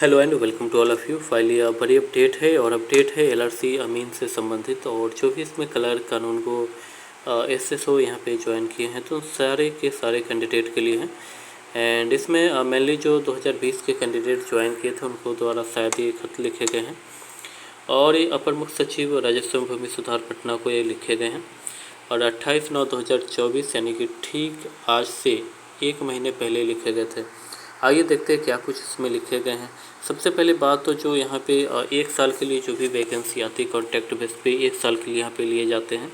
Hello and welcome to all of you. File ये बड़ी update है और अपडेट है एलआरसी अमीन से संबंधित, और जो भी इसमें कलर कानून को एसएसओ यहाँ पे ज्वाइन किए हैं तो सारे के सारे कैंडिडेट के लिए हैं। एंड इसमें मेनली जो 2020 के कैंडिडेट ज्वाइन किए थे उनको द्वारा शायद ये खत लिखे गए हैं, और ये अपर मुख्य सचिव राजस्व एवं भूमि सुधार पटना को ये लिखे गए हैं, और 28/9/2024 यानी कि ठीक आज से 1 महीने पहले लिखे गए थे। आइए देखते हैं क्या कुछ इसमें लिखे गए हैं। सबसे पहले बात तो जो यहाँ पे 1 साल के लिए जो भी वैकेंसी आती है कॉन्ट्रैक्ट बेस पे 1 साल के लिए यहाँ पे लिए जाते हैं,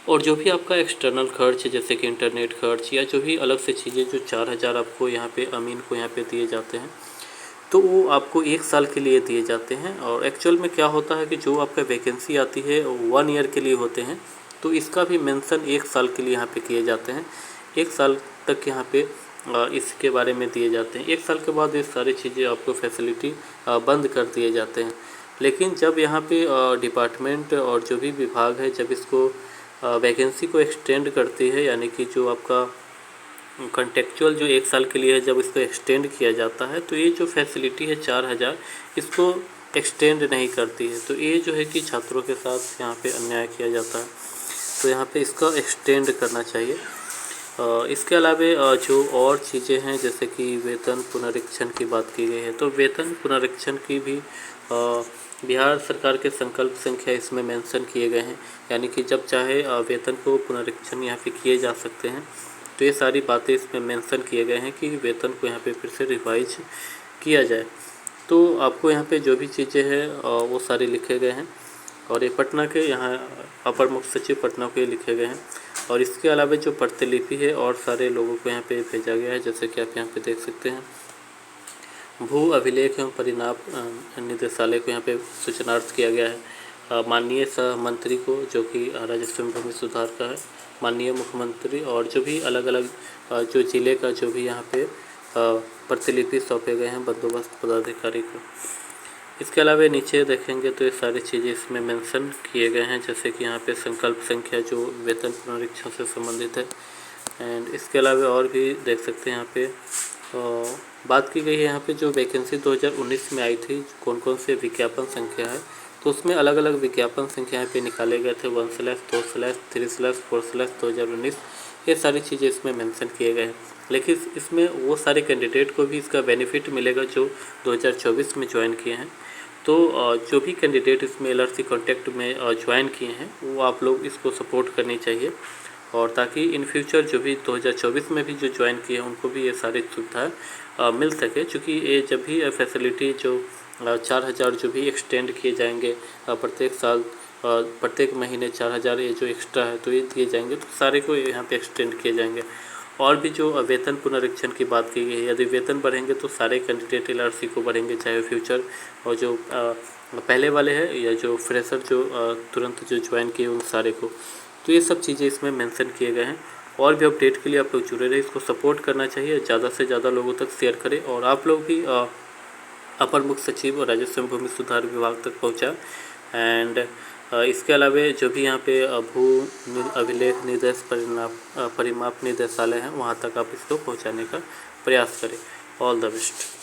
और जो भी आपका एक्सटर्नल खर्च जैसे कि इंटरनेट खर्च या जो भी अलग से चीज़ें जो 4000 आपको यहाँ पे अमीन को यहाँ पे दिए जाते हैं तो वो आपको 1 साल के लिए दिए जाते हैं। और एक्चुअल में क्या होता है कि जो आपका वैकेंसी आती है 1 ईयर के लिए होते हैं, तो इसका भी मेंशन 1 साल के लिए यहाँ पे किए जाते हैं। 1 साल तक यहाँ पे इसके बारे में दिए जाते हैं। 1 साल के बाद ये सारी चीज़ें आपको फैसिलिटी बंद कर दिए जाते हैं। लेकिन जब यहाँ पे डिपार्टमेंट और जो भी विभाग है जब इसको वैकेंसी को एक्सटेंड करती है, यानी कि जो आपका कॉन्टेक्चुअल जो 1 साल के लिए है जब इसको एक्सटेंड किया जाता है तो ये जो फैसिलिटी है 4000 इसको एक्सटेंड नहीं करती है। तो ये जो है कि छात्रों के साथ यहाँ पे अन्याय किया जाता है, तो यहाँ पे इसका एक्सटेंड करना चाहिए। इसके अलावे जो और चीज़ें हैं जैसे कि वेतन पुनरीक्षण की बात की गई है, तो वेतन पुनरीक्षण की भी बिहार सरकार के संकल्प संख्या इसमें मेंशन किए गए हैं, यानी कि जब चाहे वेतन को पुनरीक्षण यहाँ पे किए जा सकते हैं। तो ये सारी बातें इसमें मेंशन किए गए हैं कि वेतन को यहाँ पे फिर से रिवाइज किया जाए। तो आपको यहाँ पे जो भी चीज़ें हैं वो सारे लिखे गए हैं, और ये पटना के यहाँ अपर मुख्य सचिव पटना के लिखे गए हैं। और इसके अलावा जो प्रतिलिपि है और सारे लोगों को यहाँ पे भेजा गया है, जैसे कि आप यहाँ पे देख सकते हैं। भू अभिलेख एवं परिणाम निदेशालय को यहाँ पे सूचनार्थ किया गया है। माननीय सह मंत्री को जो कि राजस्व एवं भूमि सुधार का है, माननीय मुख्यमंत्री, और जो भी अलग अलग जो जिले का जो भी यहाँ पे प्रतिलिपि सौंपे गए हैं बंदोबस्त पदाधिकारी को। इसके अलावा नीचे देखेंगे तो ये सारी चीज़ें इसमें मेंशन किए गए हैं, जैसे कि यहाँ पे संकल्प संख्या जो वेतन पुनरीक्षण से संबंधित है। एंड इसके अलावा और भी देख सकते हैं यहाँ पे बात की गई है यहाँ पे जो वैकेंसी 2019 में आई थी कौन कौन से विज्ञापन संख्या है, तो उसमें अलग अलग विज्ञापन संख्या यहाँ पे निकाले गए थे 1/2/3/4/2019। ये सारी चीज़ें इसमें मेंशन किए गए हैं। लेकिन इसमें वो सारे कैंडिडेट को भी इसका बेनिफिट मिलेगा जो 2024 में ज्वाइन किए हैं। तो जो भी कैंडिडेट इसमें एलआरसी कॉन्टैक्ट में ज्वाइन किए हैं वो आप लोग इसको सपोर्ट करनी चाहिए, और ताकि इन फ्यूचर जो भी 2024 में भी जो ज्वाइन किए हैं उनको भी ये सारी सुविधाएँ मिल सके। चूँकि ये जब भी फैसिलिटी जो 4000 जो भी एक्सटेंड किए जाएंगे प्रत्येक साल प्रत्येक महीने 4000 ये जो एक्स्ट्रा है तो ये दिए जाएंगे, तो सारे को यहाँ पे एक्सटेंड किए जाएंगे। और भी जो वेतन पुनरीक्षण की बात की गई है, यदि वेतन बढ़ेंगे तो सारे कैंडिडेट एलआरसी को बढ़ेंगे, चाहे फ्यूचर और जो पहले वाले हैं या जो फ्रेशर जो तुरंत जो ज्वाइन किए उन सारे को। तो ये सब चीज़ें इसमें मेंशन किए गए हैं। और भी अपडेट के लिए आप लोग जुड़े रहे, इसको सपोर्ट करना चाहिए, ज़्यादा से ज़्यादा लोगों तक शेयर करें, और आप लोग भी अपर मुख्य सचिव और राजस्व एवं भूमि सुधार विभाग तक पहुँचा। एंड इसके अलावा जो भी यहाँ पे भू अभिलेख निर्देश परिमाप निदेशालय हैं वहाँ तक आप इसको पहुँचाने का प्रयास करें। All the best.